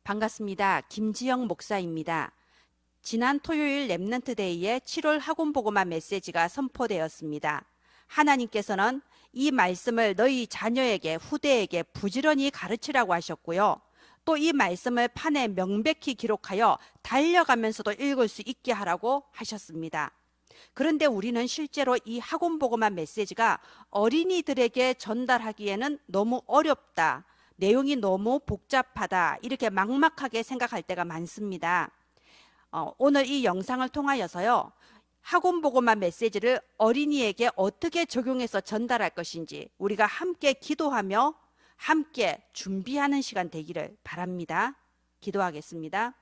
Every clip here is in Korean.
반갑습니다. 김지영 목사입니다. 지난 토요일 렘넌트데이에 7월 학원보고만 메시지가 선포되었습니다. 하나님께서는 이 말씀을 너희 자녀에게, 후대에게 부지런히 가르치라고 하셨고요. 또 이 말씀을 판에 명백히 기록하여 달려가면서도 읽을 수 있게 하라고 하셨습니다. 그런데 우리는 실제로 이 학원보고만 메시지가 어린이들에게 전달하기에는 너무 어렵다, 내용이 너무 복잡하다, 이렇게 막막하게 생각할 때가 많습니다. 오늘 이 영상을 통하여서요, 학원보고만 메시지를 어린이에게 어떻게 적용해서 전달할 것인지 우리가 함께 기도하며 함께 준비하는 시간 되기를 바랍니다. 기도하겠습니다.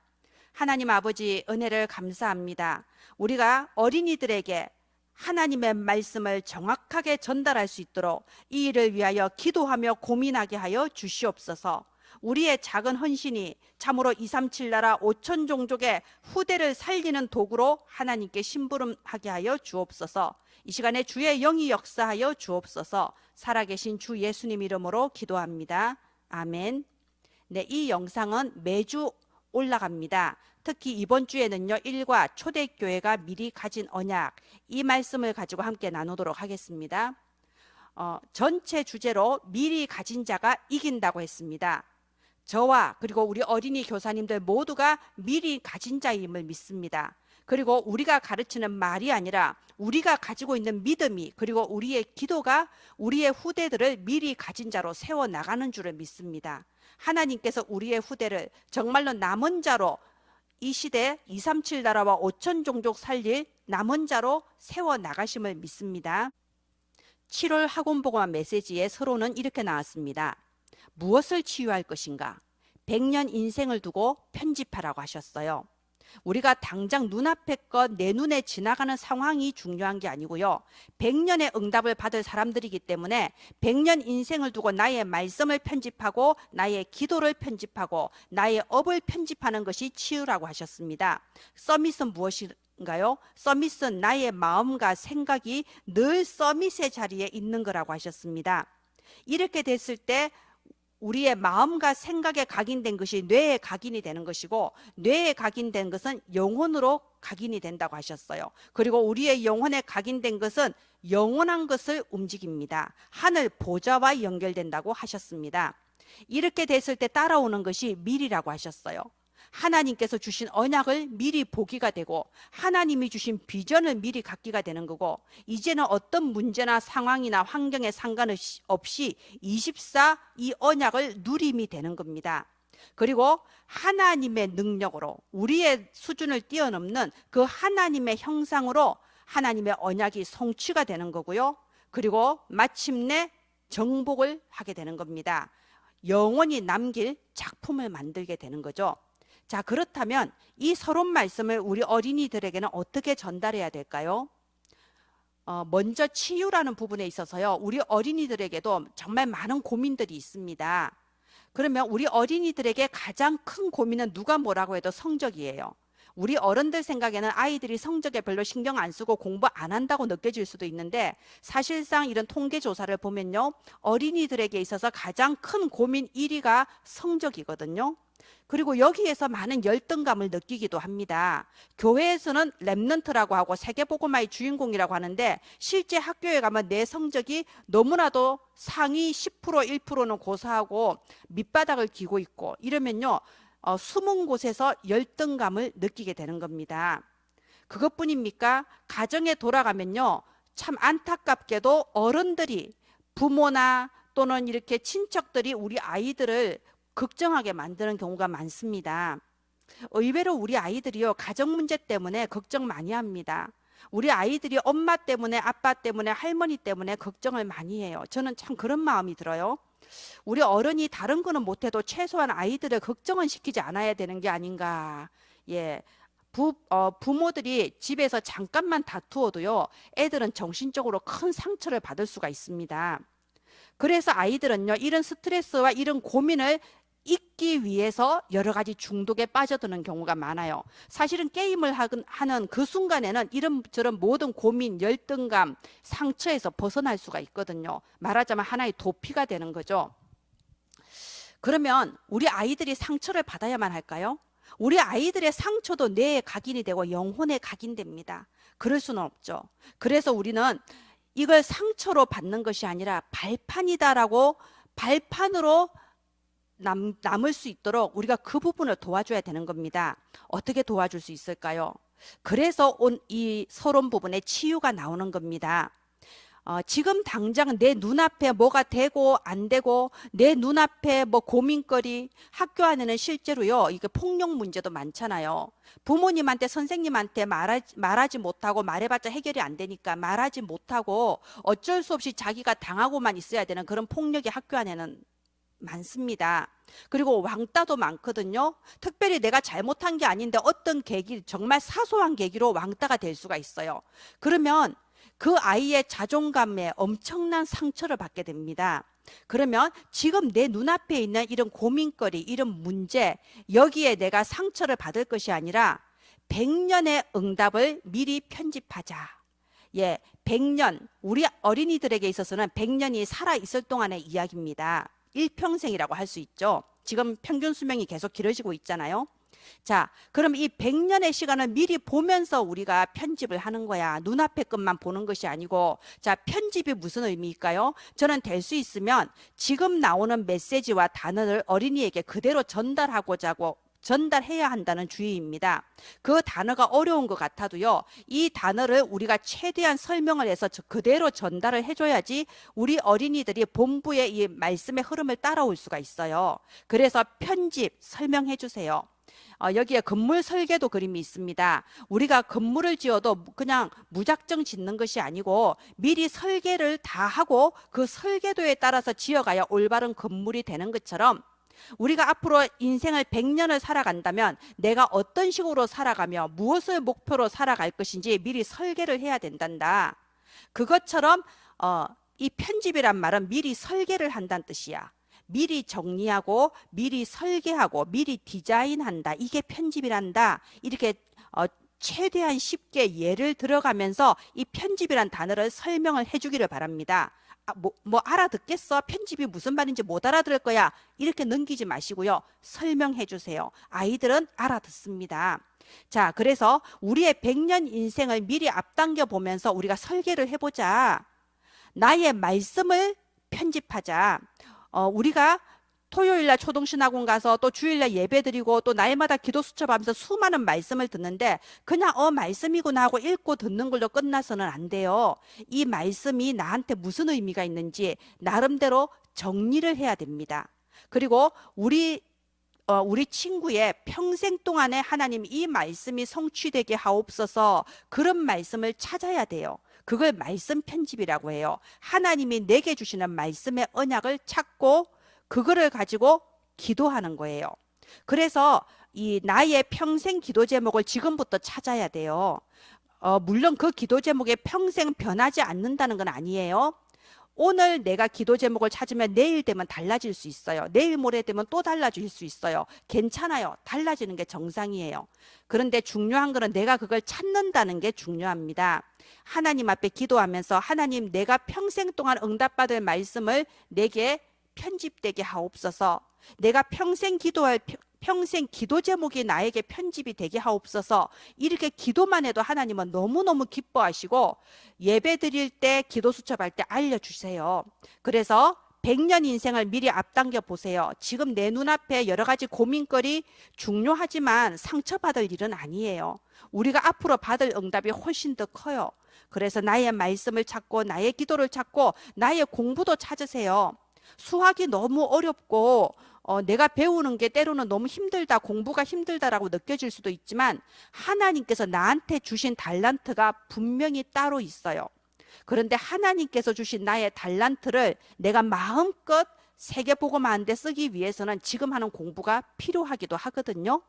하나님 아버지, 은혜를 감사합니다. 우리가 어린이들에게 하나님의 말씀을 정확하게 전달할 수 있도록 이 일을 위하여 기도하며 고민하게 하여 주시옵소서. 우리의 작은 헌신이 참으로 237 나라 5천 종족의 후대를 살리는 도구로 하나님께 심부름하게 하여 주옵소서. 이 시간에 주의 영이 역사하여 주옵소서. 살아계신 주 예수님 이름으로 기도합니다. 아멘. 네, 이 영상은 매주 올라갑니다. 특히 이번 주에는요, 일과 초대교회가 미리 가진 언약, 이 말씀을 가지고 함께 나누도록 하겠습니다. 전체 주제로 미리 가진 자가 이긴다고 했습니다. 저와 그리고 우리 어린이 교사님들 모두가 미리 가진 자임을 믿습니다. 그리고 우리가 가르치는 말이 아니라 우리가 가지고 있는 믿음이, 그리고 우리의 기도가 우리의 후대들을 미리 가진 자로 세워나가는 줄을 믿습니다. 하나님께서 우리의 후대를 정말로 남은 자로, 이 시대 237 나라와 5천 종족 살릴 남은 자로 세워나가심을 믿습니다. 7월 학원보고만 메시지의 서론은 이렇게 나왔습니다. 무엇을 치유할 것인가? 100년 인생을 두고 편집하라고 하셨어요. 우리가 당장 눈앞의 것, 내 눈에 지나가는 상황이 중요한 게 아니고요, 100년의 응답을 받을 사람들이기 때문에 100년 인생을 두고 나의 말씀을 편집하고 나의 기도를 편집하고 나의 업을 편집하는 것이 치유라고 하셨습니다. 서밋은 무엇인가요? 서밋은 나의 마음과 생각이 늘 서밋의 자리에 있는 거라고 하셨습니다. 이렇게 됐을 때 우리의 마음과 생각에 각인된 것이 뇌에 각인이 되는 것이고, 뇌에 각인된 것은 영혼으로 각인이 된다고 하셨어요. 그리고 우리의 영혼에 각인된 것은 영원한 것을 움직입니다. 하늘 보좌와 연결된다고 하셨습니다. 이렇게 됐을 때 따라오는 것이 미리라고 하셨어요. 하나님께서 주신 언약을 미리 보기가 되고, 하나님이 주신 비전을 미리 갖기가 되는 거고, 이제는 어떤 문제나 상황이나 환경에 상관없이 24 이 언약을 누림이 되는 겁니다. 그리고 하나님의 능력으로 우리의 수준을 뛰어넘는 그 하나님의 형상으로 하나님의 언약이 성취가 되는 거고요. 그리고 마침내 정복을 하게 되는 겁니다. 영원히 남길 작품을 만들게 되는 거죠. 자, 그렇다면 이 서론 말씀을 우리 어린이들에게는 어떻게 전달해야 될까요? 먼저 치유라는 부분에 있어서요, 우리 어린이들에게도 정말 많은 고민들이 있습니다. 그러면 우리 어린이들에게 가장 큰 고민은 누가 뭐라고 해도 성적이에요. 우리 어른들 생각에는 아이들이 성적에 별로 신경 안 쓰고 공부 안 한다고 느껴질 수도 있는데, 사실상 이런 통계 조사를 보면요, 어린이들에게 있어서 가장 큰 고민 1위가 성적이거든요. 그리고 여기에서 많은 열등감을 느끼기도 합니다. 교회에서는 렘넌트라고 하고 세계복음화의 주인공이라고 하는데, 실제 학교에 가면 내 성적이 너무나도 상위 10% 1%는 고사하고 밑바닥을 기고 있고, 이러면요, 숨은 곳에서 열등감을 느끼게 되는 겁니다. 그것뿐입니까? 가정에 돌아가면요, 참 안타깝게도 어른들이, 부모나 또는 이렇게 친척들이 우리 아이들을 걱정하게 만드는 경우가 많습니다. 의외로 우리 아이들이요, 가정 문제 때문에 걱정 많이 합니다. 우리 아이들이 엄마 때문에, 아빠 때문에, 할머니 때문에 걱정을 많이 해요. 저는 참 그런 마음이 들어요. 우리 어른이 다른 거는 못해도 최소한 아이들을 걱정은 시키지 않아야 되는 게 아닌가. 예, 부모들이 집에서 잠깐만 다투어도요, 애들은 정신적으로 큰 상처를 받을 수가 있습니다. 그래서 아이들은요, 이런 스트레스와 이런 고민을 잊기 위해서 여러 가지 중독에 빠져드는 경우가 많아요. 사실은 게임을 하는 그 순간에는 이런저런 모든 고민, 열등감, 상처에서 벗어날 수가 있거든요. 말하자면 하나의 도피가 되는 거죠. 그러면 우리 아이들이 상처를 받아야만 할까요? 우리 아이들의 상처도 뇌에 각인이 되고 영혼에 각인됩니다. 그럴 수는 없죠. 그래서 우리는 이걸 상처로 받는 것이 아니라 발판이다라고, 발판으로 남을 수 있도록 우리가 그 부분을 도와줘야 되는 겁니다. 어떻게 도와줄 수 있을까요? 그래서 이 서론 부분에 치유가 나오는 겁니다. 지금 당장 내 눈앞에 뭐가 되고 안 되고, 내 눈앞에 뭐 고민거리, 학교 안에는 실제로요, 이게 폭력 문제도 많잖아요. 부모님한테, 선생님한테 말하지 못하고, 말해봤자 해결이 안 되니까 말하지 못하고 어쩔 수 없이 자기가 당하고만 있어야 되는 그런 폭력이 학교 안에는 많습니다. 그리고 왕따도 많거든요. 특별히 내가 잘못한 게 아닌데 어떤 계기, 정말 사소한 계기로 왕따가 될 수가 있어요. 그러면 그 아이의 자존감에 엄청난 상처를 받게 됩니다. 그러면 지금 내 눈앞에 있는 이런 고민거리, 이런 문제, 여기에 내가 상처를 받을 것이 아니라 100년의 응답을 미리 편집하자. 예, 100년, 우리 어린이들에게 있어서는 100년이 살아있을 동안의 이야기입니다. 일평생이라고 할 수 있죠. 지금 평균 수명이 계속 길어지고 있잖아요. 자, 그럼 이 100년의 시간을 미리 보면서 우리가 편집을 하는 거야. 눈앞의 것만 보는 것이 아니고. 자, 편집이 무슨 의미일까요? 저는 될 수 있으면 지금 나오는 메시지와 단어를 어린이에게 그대로 전달해야 한다는 주의입니다. 그 단어가 어려운 것 같아도요, 이 단어를 우리가 최대한 설명을 해서 그대로 전달을 해줘야지 우리 어린이들이 본부의 이 말씀의 흐름을 따라올 수가 있어요. 그래서 편집, 설명해 주세요. 여기에 건물 설계도 그림이 있습니다. 우리가 건물을 지어도 그냥 무작정 짓는 것이 아니고 미리 설계를 다 하고 그 설계도에 따라서 지어가야 올바른 건물이 되는 것처럼, 우리가 앞으로 인생을 100년을 살아간다면 내가 어떤 식으로 살아가며 무엇을 목표로 살아갈 것인지 미리 설계를 해야 된단다. 그것처럼 이 편집이란 말은 미리 설계를 한다는 뜻이야. 미리 정리하고 미리 설계하고 미리 디자인한다. 이게 편집이란다. 이렇게 최대한 쉽게 예를 들어가면서 이 편집이란 단어를 설명을 해주기를 바랍니다. 뭐 알아듣겠어? 편집이 무슨 말인지 못 알아들을 거야. 이렇게 넘기지 마시고요. 설명해 주세요. 아이들은 알아듣습니다. 자, 그래서 우리의 100년 인생을 미리 앞당겨 보면서 우리가 설계를 해보자. 나의 말씀을 편집하자. 우리가 토요일날 초동신학원 가서 또 주일날 예배드리고 또 날마다 기도 수첩하면서 수많은 말씀을 듣는데 그냥 말씀이구나 하고 읽고 듣는 걸로 끝나서는 안 돼요. 이 말씀이 나한테 무슨 의미가 있는지 나름대로 정리를 해야 됩니다. 그리고 우리 친구의 평생 동안에 하나님 이 말씀이 성취되게 하옵소서, 그런 말씀을 찾아야 돼요. 그걸 말씀 편집이라고 해요. 하나님이 내게 주시는 말씀의 언약을 찾고 그거를 가지고 기도하는 거예요. 그래서 이 나의 평생 기도 제목을 지금부터 찾아야 돼요. 물론 그 기도 제목이 평생 변하지 않는다는 건 아니에요. 오늘 내가 기도 제목을 찾으면 내일 되면 달라질 수 있어요. 내일 모레 되면 또 달라질 수 있어요. 괜찮아요. 달라지는 게 정상이에요. 그런데 중요한 거는 내가 그걸 찾는다는 게 중요합니다. 하나님 앞에 기도하면서 하나님, 내가 평생 동안 응답받을 말씀을 내게 편집되게 하옵소서. 내가 평생 기도 제목이 나에게 편집이 되게 하옵소서. 이렇게 기도만 해도 하나님은 너무너무 기뻐하시고 예배 드릴 때, 기도 수첩할 때 알려주세요. 그래서 100년 인생을 미리 앞당겨 보세요. 지금 내 눈앞에 여러 가지 고민거리 중요하지만 상처받을 일은 아니에요. 우리가 앞으로 받을 응답이 훨씬 더 커요. 그래서 나의 말씀을 찾고 나의 기도를 찾고 나의 공부도 찾으세요. 수학이 너무 어렵고 내가 배우는 게 때로는 너무 힘들다, 공부가 힘들다라고 느껴질 수도 있지만 하나님께서 나한테 주신 달란트가 분명히 따로 있어요. 그런데 하나님께서 주신 나의 달란트를 내가 마음껏 세계복음 하는 데 쓰기 위해서는 지금 하는 공부가 필요하기도 하거든요.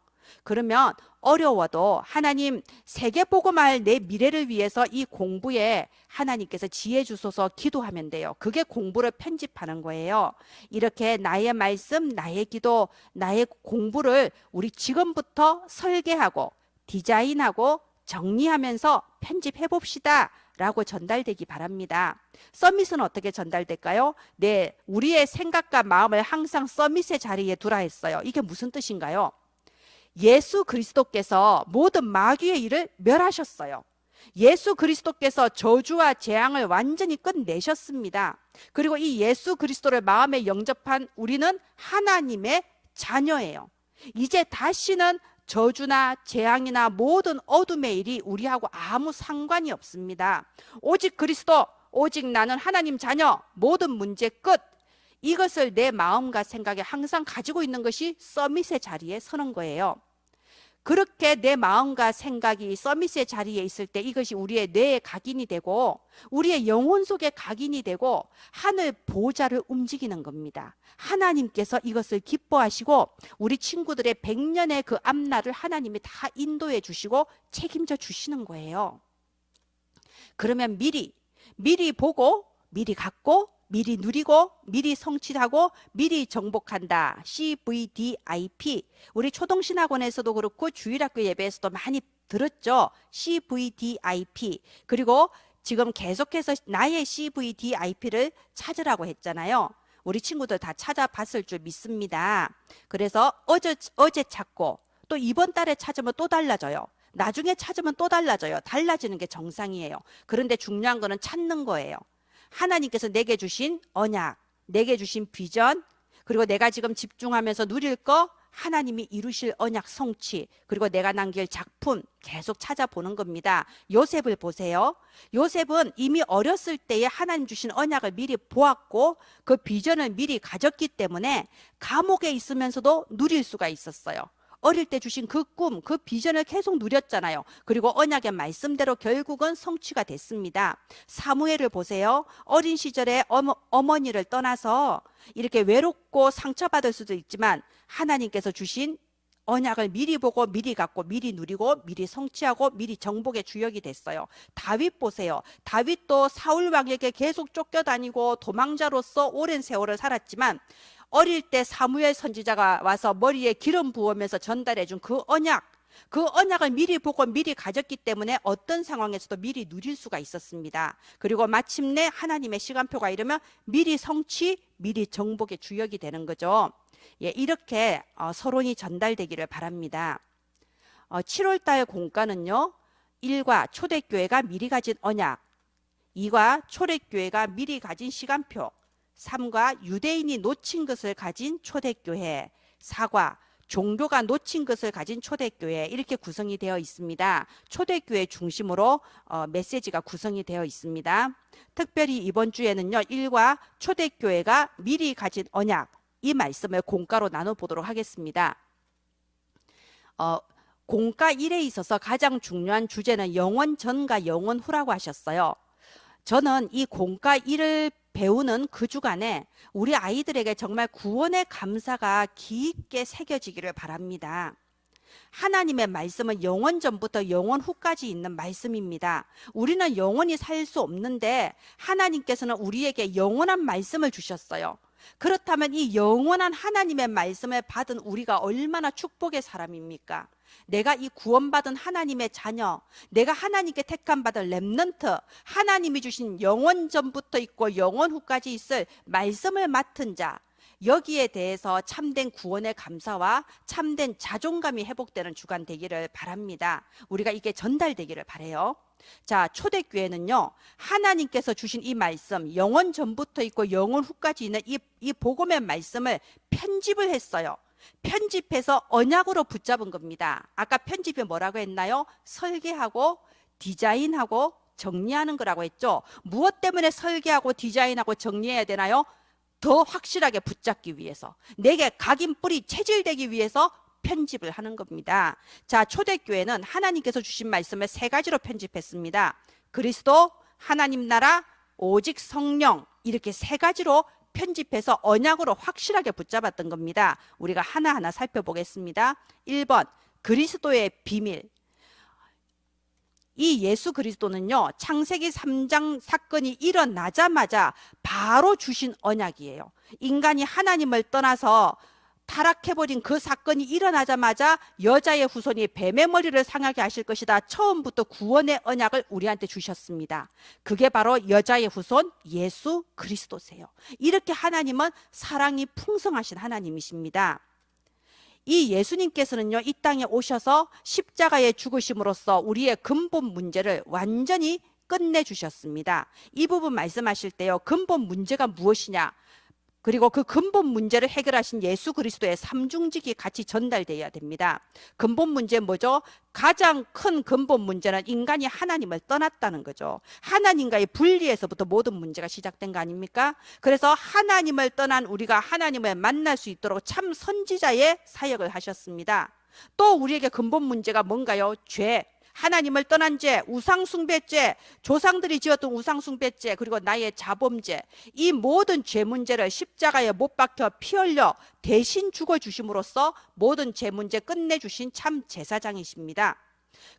그러면 어려워도 하나님, 세계복음할 내 미래를 위해서 이 공부에 하나님께서 지혜 주소서 기도하면 돼요. 그게 공부를 편집하는 거예요. 이렇게 나의 말씀, 나의 기도, 나의 공부를 우리 지금부터 설계하고 디자인하고 정리하면서 편집해 봅시다 라고 전달되기 바랍니다. 서밋은 어떻게 전달될까요? 네, 우리의 생각과 마음을 항상 서밋의 자리에 두라 했어요. 이게 무슨 뜻인가요? 예수 그리스도께서 모든 마귀의 일을 멸하셨어요. 예수 그리스도께서 저주와 재앙을 완전히 끝내셨습니다. 그리고 이 예수 그리스도를 마음에 영접한 우리는 하나님의 자녀예요. 이제 다시는 저주나 재앙이나 모든 어둠의 일이 우리하고 아무 상관이 없습니다. 오직 그리스도, 오직 나는 하나님 자녀, 모든 문제 끝. 이것을 내 마음과 생각에 항상 가지고 있는 것이 서밋의 자리에 서는 거예요. 그렇게 내 마음과 생각이 서밋의 자리에 있을 때 이것이 우리의 뇌에 각인이 되고 우리의 영혼 속에 각인이 되고 하늘 보좌를 움직이는 겁니다. 하나님께서 이것을 기뻐하시고 우리 친구들의 100년의 그 앞날을 하나님이 다 인도해 주시고 책임져 주시는 거예요. 그러면 미리 보고 미리 갖고 미리 누리고 미리 성취하고 미리 정복한다. CVDIP. 우리 초동신학원에서도 그렇고 주일학교 예배에서도 많이 들었죠. CVDIP. 그리고 지금 계속해서 나의 CVDIP를 찾으라고 했잖아요. 우리 친구들 다 찾아봤을 줄 믿습니다. 그래서 어제 찾고 또 이번 달에 찾으면 또 달라져요. 나중에 찾으면 또 달라져요. 달라지는 게 정상이에요. 그런데 중요한 거는 찾는 거예요. 하나님께서 내게 주신 언약, 내게 주신 비전, 그리고 내가 지금 집중하면서 누릴 거 하나님이 이루실 언약 성취, 그리고 내가 남길 작품 계속 찾아보는 겁니다. 요셉을 보세요. 요셉은 이미 어렸을 때에 하나님 주신 언약을 미리 보았고 그 비전을 미리 가졌기 때문에 감옥에 있으면서도 누릴 수가 있었어요. 어릴 때 주신 그 꿈, 그 비전을 계속 누렸잖아요. 그리고 언약의 말씀대로 결국은 성취가 됐습니다. 사무엘을 보세요. 어린 시절에 어머니를 떠나서 이렇게 외롭고 상처받을 수도 있지만 하나님께서 주신 언약을 미리 보고 미리 갖고 미리 누리고 미리 성취하고 미리 정복의 주역이 됐어요. 다윗 보세요. 다윗도 사울 왕에게 계속 쫓겨다니고 도망자로서 오랜 세월을 살았지만 어릴 때 사무엘 선지자가 와서 머리에 기름 부으면서 전달해 준 그 언약을 미리 보고 미리 가졌기 때문에 어떤 상황에서도 미리 누릴 수가 있었습니다. 그리고 마침내 하나님의 시간표가 이르면 미리 성취, 미리 정복의 주역이 되는 거죠. 예, 이렇게 서론이 전달되기를 바랍니다. 7월달 공과는요. 1과 초대교회가 미리 가진 언약, 2과 초대교회가 미리 가진 시간표, 3과 유대인이 놓친 것을 가진 초대교회, 4과 종교가 놓친 것을 가진 초대교회, 이렇게 구성이 되어 있습니다. 초대교회 중심으로 메시지가 구성이 되어 있습니다. 특별히 이번 주에는요. 1과 초대교회가 미리 가진 언약, 이 말씀을 공과로 나눠보도록 하겠습니다. 공과 1에 있어서 가장 중요한 주제는 영원 전과 영원 후라고 하셨어요. 저는 이 공과 1을 배우는 그 주간에 우리 아이들에게 정말 구원의 감사가 깊게 새겨지기를 바랍니다. 하나님의 말씀은 영원 전부터 영원 후까지 있는 말씀입니다. 우리는 영원히 살 수 없는데 하나님께서는 우리에게 영원한 말씀을 주셨어요. 그렇다면 이 영원한 하나님의 말씀을 받은 우리가 얼마나 축복의 사람입니까? 내가 이 구원받은 하나님의 자녀, 내가 하나님께 택함 받은 렘넌트, 하나님이 주신 영원 전부터 있고 영원 후까지 있을 말씀을 맡은 자, 여기에 대해서 참된 구원의 감사와 참된 자존감이 회복되는 주간 되기를 바랍니다. 우리가 이게 전달되기를 바라요. 자, 초대교회는요, 하나님께서 주신 이 말씀, 영원 전부터 있고 영원 후까지 있는 이 복음의 말씀을 편집을 했어요. 편집해서 언약으로 붙잡은 겁니다. 아까 편집이 뭐라고 했나요? 설계하고 디자인하고 정리하는 거라고 했죠. 무엇 때문에 설계하고 디자인하고 정리해야 되나요? 더 확실하게 붙잡기 위해서, 내게 각인 뿌리 체질되기 위해서 편집을 하는 겁니다. 자, 초대교회는 하나님께서 주신 말씀을 3가지로 편집했습니다. 그리스도, 하나님 나라, 오직 성령, 이렇게 3가지로 편집해서 언약으로 확실하게 붙잡았던 겁니다. 우리가 하나하나 살펴보겠습니다. 1번, 그리스도의 비밀. 이 예수 그리스도는요, 창세기 3장 사건이 일어나자마자 바로 주신 언약이에요. 인간이 하나님을 떠나서 타락해버린 그 사건이 일어나자마자 여자의 후손이 뱀의 머리를 상하게 하실 것이다. 처음부터 구원의 언약을 우리한테 주셨습니다. 그게 바로 여자의 후손 예수 그리스도세요. 이렇게 하나님은 사랑이 풍성하신 하나님이십니다. 이 예수님께서는요, 이 땅에 오셔서 십자가에 죽으심으로써 우리의 근본 문제를 완전히 끝내주셨습니다. 이 부분 말씀하실 때요, 근본 문제가 무엇이냐, 그리고 그 근본 문제를 해결하신 예수 그리스도의 삼중직이 같이 전달되어야 됩니다. 근본 문제 뭐죠? 가장 큰 근본 문제는 인간이 하나님을 떠났다는 거죠. 하나님과의 분리에서부터 모든 문제가 시작된 거 아닙니까? 그래서 하나님을 떠난 우리가 하나님을 만날 수 있도록 참 선지자의 사역을 하셨습니다. 또 우리에게 근본 문제가 뭔가요? 죄. 하나님을 떠난 죄, 우상숭배죄, 조상들이 지었던 우상숭배죄, 그리고 나의 자범죄, 이 모든 죄 문제를 십자가에 못 박혀 피 흘려 대신 죽어주심으로써 모든 죄 문제 끝내주신 참 제사장이십니다.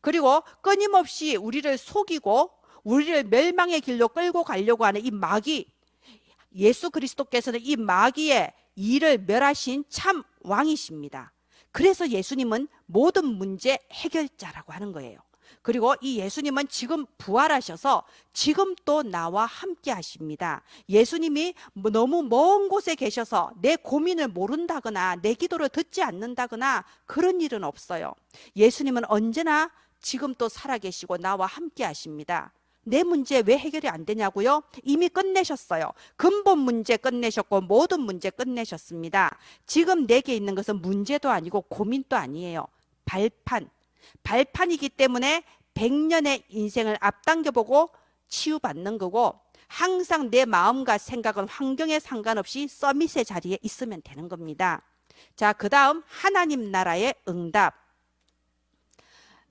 그리고 끊임없이 우리를 속이고 우리를 멸망의 길로 끌고 가려고 하는 이 마귀, 예수 그리스도께서는 이 마귀의 일을 멸하신 참 왕이십니다. 그래서 예수님은 모든 문제 해결자라고 하는 거예요. 그리고 이 예수님은 지금 부활하셔서 지금 또 나와 함께 하십니다. 예수님이 너무 먼 곳에 계셔서 내 고민을 모른다거나 내 기도를 듣지 않는다거나 그런 일은 없어요. 예수님은 언제나 지금 또 살아계시고 나와 함께 하십니다. 내 문제 왜 해결이 안 되냐고요? 이미 끝내셨어요. 근본 문제 끝내셨고 모든 문제 끝내셨습니다. 지금 내게 있는 것은 문제도 아니고 고민도 아니에요. 발판이기 때문에 100년의 인생을 앞당겨보고 치유받는 거고, 항상 내 마음과 생각은 환경에 상관없이 서밋의 자리에 있으면 되는 겁니다. 자, 그 다음 하나님 나라의 응답.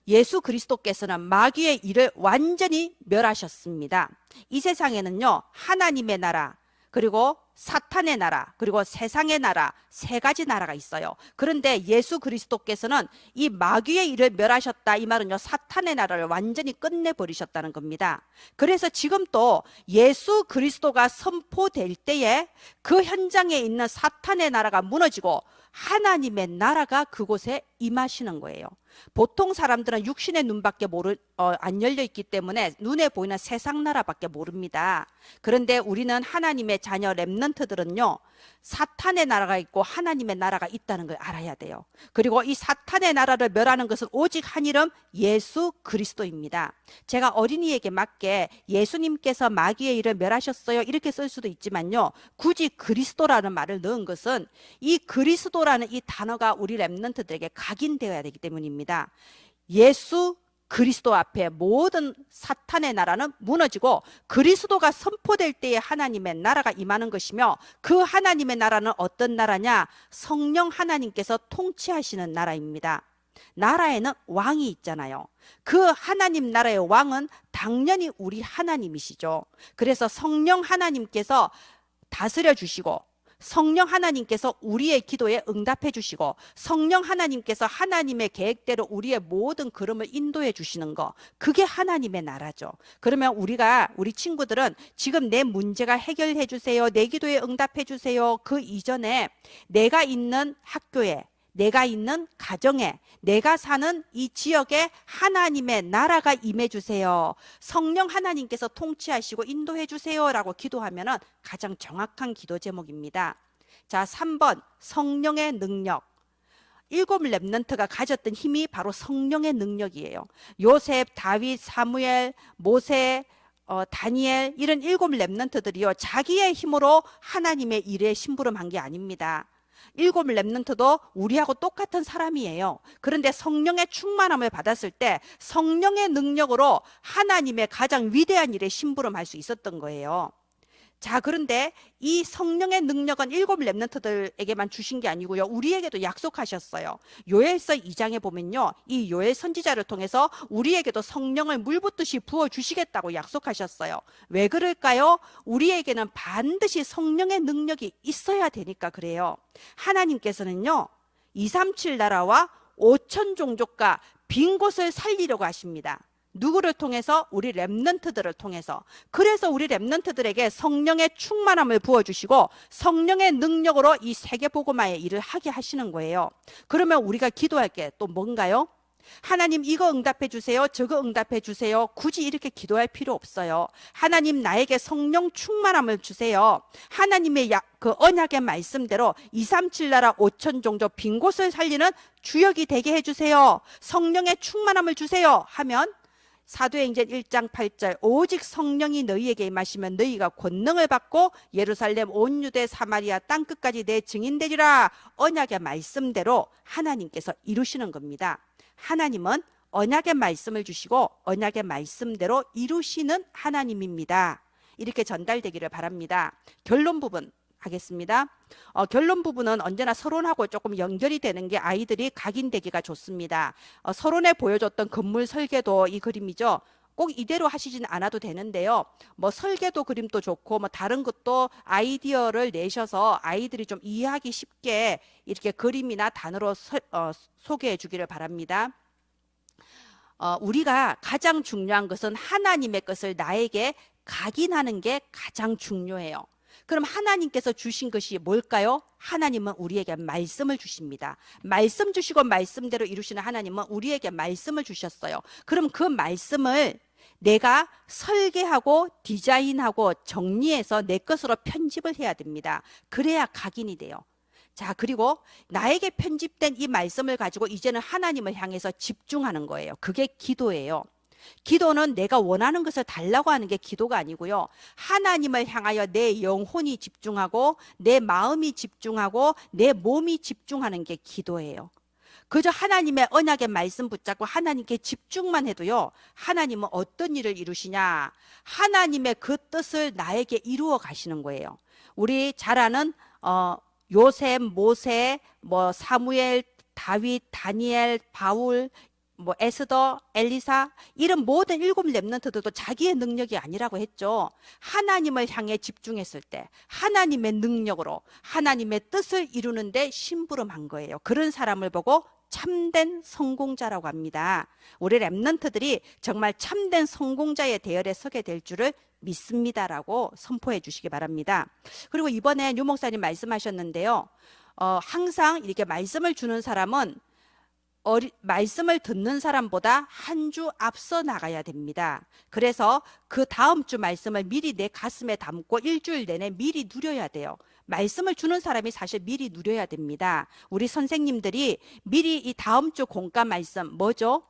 예수 그리스도께서는 마귀의 일을 완전히 멸하셨습니다. 이 세상에는요, 하나님의 나라, 그리고 사탄의 나라, 그리고 세상의 나라, 세 가지 나라가 있어요. 그런데 예수 그리스도께서는 이 마귀의 일을 멸하셨다. 이 말은요, 사탄의 나라를 완전히 끝내버리셨다는 겁니다. 그래서 지금 또 예수 그리스도가 선포될 때에 그 현장에 있는 사탄의 나라가 무너지고 하나님의 나라가 그곳에 임하시는 거예요. 보통 사람들은 육신의 눈밖에 안 열려 있기 때문에 눈에 보이는 세상 나라밖에 모릅니다. 그런데 우리는 하나님의 자녀 렘넌트들은요, 사탄의 나라가 있고 하나님의 나라가 있다는 걸 알아야 돼요. 그리고 이 사탄의 나라를 멸하는 것은 오직 한 이름 예수 그리스도입니다. 제가 어린이에게 맞게 예수님께서 마귀의 일을 멸하셨어요 이렇게 쓸 수도 있지만요, 굳이 그리스도라는 말을 넣은 것은 이 그리스도라는 이 단어가 우리 렘넌트들에게 각인되어야 되기 때문입니다. 예수 그리스도 앞에 모든 사탄의 나라는 무너지고 그리스도가 선포될 때에 하나님의 나라가 임하는 것이며, 그 하나님의 나라는 어떤 나라냐? 성령 하나님께서 통치하시는 나라입니다. 나라에는 왕이 있잖아요. 그 하나님 나라의 왕은 당연히 우리 하나님이시죠. 그래서 성령 하나님께서 다스려 주시고, 성령 하나님께서 우리의 기도에 응답해 주시고, 성령 하나님께서 하나님의 계획대로 우리의 모든 걸음을 인도해 주시는 거, 그게 하나님의 나라죠. 그러면 우리 친구들은 지금 내 문제가 해결해 주세요, 내 기도에 응답해 주세요, 그 이전에 내가 있는 학교에, 내가 있는 가정에, 내가 사는 이 지역에 하나님의 나라가 임해 주세요, 성령 하나님께서 통치하시고 인도해 주세요 라고 기도하면 가장 정확한 기도 제목입니다. 자, 3번 성령의 능력. 7 렘넌트가 가졌던 힘이 바로 성령의 능력이에요. 요셉, 다윗, 사무엘, 모세, 다니엘, 이런 7 렘넌트들이요, 자기의 힘으로 하나님의 일에 심부름한 게 아닙니다. 7 렘넌트도 우리하고 똑같은 사람이에요. 그런데 성령의 충만함을 받았을 때 성령의 능력으로 하나님의 가장 위대한 일에 심부름할 수 있었던 거예요. 자, 그런데 이 성령의 능력은 7 렘넌트들에게만 주신 게 아니고요, 우리에게도 약속하셨어요. 요엘서 2장에 보면요, 이 요엘 선지자를 통해서 우리에게도 성령을 물 붓듯이 부어주시겠다고 약속하셨어요. 왜 그럴까요? 우리에게는 반드시 성령의 능력이 있어야 되니까 그래요. 하나님께서는요, 237 나라와 5천 종족과 빈 곳을 살리려고 하십니다. 누구를 통해서? 우리 렘넌트들을 통해서. 그래서 우리 렘넌트들에게 성령의 충만함을 부어주시고 성령의 능력으로 이 세계복음화의 일을 하게 하시는 거예요. 그러면 우리가 기도할 게 또 뭔가요? 하나님 이거 응답해 주세요. 저거 응답해 주세요. 굳이 이렇게 기도할 필요 없어요. 하나님 나에게 성령 충만함을 주세요. 하나님의 그 언약의 말씀대로 237 나라 5천 종족 빈 곳을 살리는 주역이 되게 해주세요. 성령의 충만함을 주세요 하면 사도행전 1장 8절 오직 성령이 너희에게 임하시면 너희가 권능을 받고 예루살렘 온 유대 사마리아 땅끝까지 내 증인되리라. 언약의 말씀대로 하나님께서 이루시는 겁니다. 하나님은 언약의 말씀을 주시고 언약의 말씀대로 이루시는 하나님입니다. 이렇게 전달되기를 바랍니다. 결론 부분 하겠습니다. 결론 부분은 언제나 서론하고 조금 연결이 되는 게 아이들이 각인되기가 좋습니다. 서론에 보여줬던 건물 설계도 이 그림이죠. 꼭 이대로 하시진 않아도 되는데요. 뭐 설계도 그림도 좋고 뭐 다른 것도 아이디어를 내셔서 아이들이 좀 이해하기 쉽게 이렇게 그림이나 단어로 소개해 주기를 바랍니다. 우리가 가장 중요한 것은 하나님의 것을 나에게 각인하는 게 가장 중요해요. 그럼 하나님께서 주신 것이 뭘까요? 하나님은 우리에게 말씀을 주십니다. 말씀 주시고 말씀대로 이루시는 하나님은 우리에게 말씀을 주셨어요. 그럼 그 말씀을 내가 설계하고 디자인하고 정리해서 내 것으로 편집을 해야 됩니다. 그래야 각인이 돼요. 자, 그리고 나에게 편집된 이 말씀을 가지고 이제는 하나님을 향해서 집중하는 거예요. 그게 기도예요. 기도는 내가 원하는 것을 달라고 하는 게 기도가 아니고요. 하나님을 향하여 내 영혼이 집중하고 내 마음이 집중하고 내 몸이 집중하는 게 기도예요. 그저 하나님의 언약의 말씀 붙잡고 하나님께 집중만 해도요. 하나님은 어떤 일을 이루시냐? 하나님의 그 뜻을 나에게 이루어 가시는 거예요. 우리 잘 아는 요셉, 모세, 뭐 사무엘, 다윗, 다니엘, 바울, 뭐 에스더, 엘리사 이런 모든 7 렘넌트들도 자기의 능력이 아니라고 했죠. 하나님을 향해 집중했을 때 하나님의 능력으로 하나님의 뜻을 이루는데 심부름한 거예요. 그런 사람을 보고 참된 성공자라고 합니다. 우리 렘넌트들이 정말 참된 성공자의 대열에 서게 될 줄을 믿습니다라고 선포해 주시기 바랍니다. 그리고 이번에 유 목사님 말씀하셨는데요. 항상 이렇게 말씀을 주는 사람은 말씀을 듣는 사람보다 한 주 앞서 나가야 됩니다. 그래서 그 다음 주 말씀을 미리 내 가슴에 담고 일주일 내내 미리 누려야 돼요. 말씀을 주는 사람이 사실 미리 누려야 됩니다. 우리 선생님들이 미리 이 다음 주 공과 말씀 뭐죠?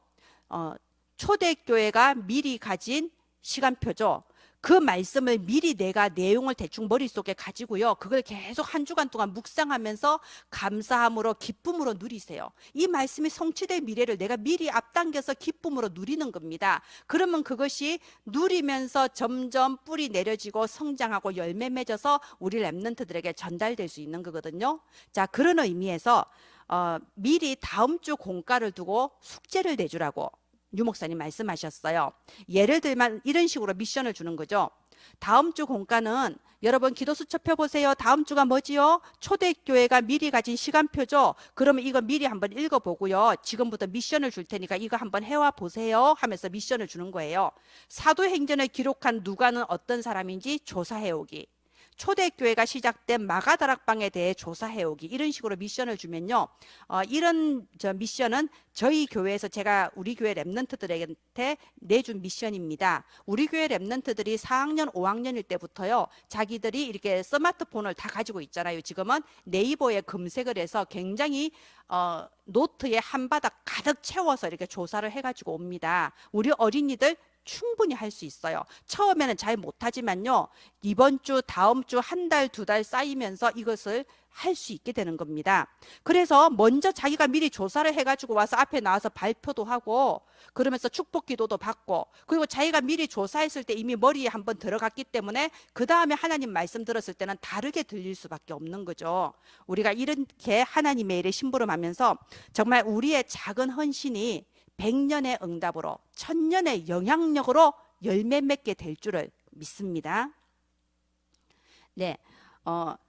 초대교회가 미리 가진 시간표죠. 그 말씀을 미리 내가 내용을 대충 머릿속에 가지고요. 그걸 계속 한 주간 동안 묵상하면서 감사함으로 기쁨으로 누리세요. 이 말씀이 성취될 미래를 내가 미리 앞당겨서 기쁨으로 누리는 겁니다. 그러면 그것이 누리면서 점점 뿌리 내려지고 성장하고 열매 맺어서 우리 렘넌트들에게 전달될 수 있는 거거든요. 자, 그런 의미에서 미리 다음 주 공과를 두고 숙제를 내주라고 유 목사님 말씀하셨어요. 예를 들면 이런 식으로 미션을 주는 거죠. 다음 주 공과는 여러분 기도 수첩 펴보세요. 다음 주가 뭐지요? 초대교회가 미리 가진 시간표죠. 그러면 이거 미리 한번 읽어보고요. 지금부터 미션을 줄 테니까 이거 한번 해와 보세요 하면서 미션을 주는 거예요. 사도행전을 기록한 누가는 어떤 사람인지 조사해오기. 초대교회가 시작된 마가다락방에 대해 조사해오기. 이런 식으로 미션을 주면요. 이런 미션은 저희 교회에서 제가 우리 교회 렘넌트들한테 내준 미션입니다. 우리 교회 렘넌트들이 4학년, 5학년일 때부터요. 자기들이 이렇게 스마트폰을 다 가지고 있잖아요. 지금은 네이버에 검색을 해서 굉장히 노트에 한 바닥 가득 채워서 이렇게 조사를 해가지고 옵니다. 우리 어린이들 충분히 할 수 있어요. 처음에는 잘 못하지만요. 이번 주, 다음 주, 한 달, 2달 쌓이면서 이것을 할 수 있게 되는 겁니다. 그래서 먼저 자기가 미리 조사를 해가지고 와서 앞에 나와서 발표도 하고 그러면서 축복 기도도 받고 그리고 자기가 미리 조사했을 때 이미 머리에 한번 들어갔기 때문에 그 다음에 하나님 말씀 들었을 때는 다르게 들릴 수밖에 없는 거죠. 우리가 이렇게 하나님의 일에 심부름하면서 정말 우리의 작은 헌신이 100년의 응답으로 1000년의 영향력으로 열매 맺게 될 줄을 믿습니다. 네,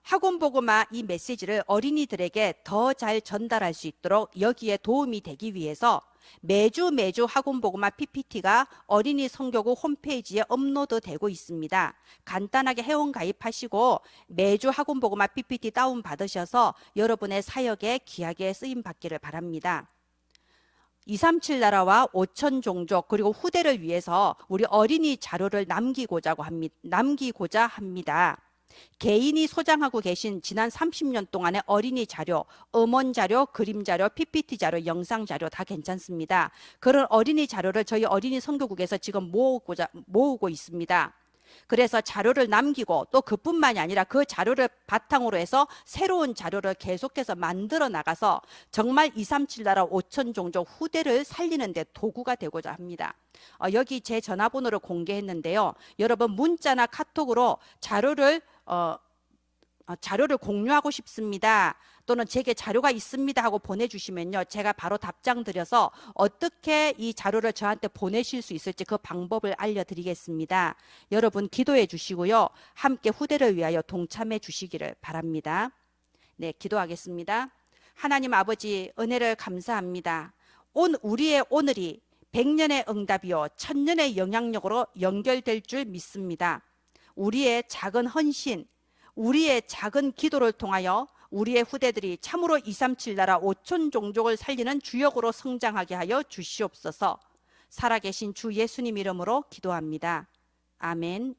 학원복음화 이 메시지를 어린이들에게 더 잘 전달할 수 있도록 여기에 도움이 되기 위해서 매주 학원보고마 PPT가 어린이 성교구 홈페이지에 업로드되고 있습니다. 간단하게 회원 가입하시고 매주 학원보고마 PPT 다운받으셔서 여러분의 사역에 귀하게 쓰임받기를 바랍니다. 237 나라와 5천 종족 그리고 후대를 위해서 우리 어린이 자료를 남기고자 합니다. 개인이 소장하고 계신 지난 30년 동안의 어린이 자료, 음원 자료, 그림 자료, PPT 자료, 영상 자료 다 괜찮습니다. 그런 어린이 자료를 저희 어린이 선교국에서 지금 모으고 있습니다. 그래서 자료를 남기고 또 그뿐만이 아니라 그 자료를 바탕으로 해서 새로운 자료를 계속해서 만들어 나가서 정말 237 나라 5천 종족 후대를 살리는 데 도구가 되고자 합니다. 여기 제 전화번호를 공개했는데요. 여러분 문자나 카톡으로 자료를 공유하고 싶습니다. 또는 제게 자료가 있습니다 하고 보내주시면요. 제가 바로 답장 드려서 어떻게 이 자료를 저한테 보내실 수 있을지 그 방법을 알려드리겠습니다. 여러분 기도해 주시고요. 함께 후대를 위하여 동참해 주시기를 바랍니다. 네, 기도하겠습니다. 하나님 아버지 은혜를 감사합니다. 우리의 오늘이 100년의 응답이요 1000년의 영향력으로 연결될 줄 믿습니다. 우리의 작은 헌신, 우리의 작은 기도를 통하여 우리의 후대들이 참으로 237 나라 5천 종족을 살리는 주역으로 성장하게 하여 주시옵소서. 살아계신 주 예수님 이름으로 기도합니다. 아멘.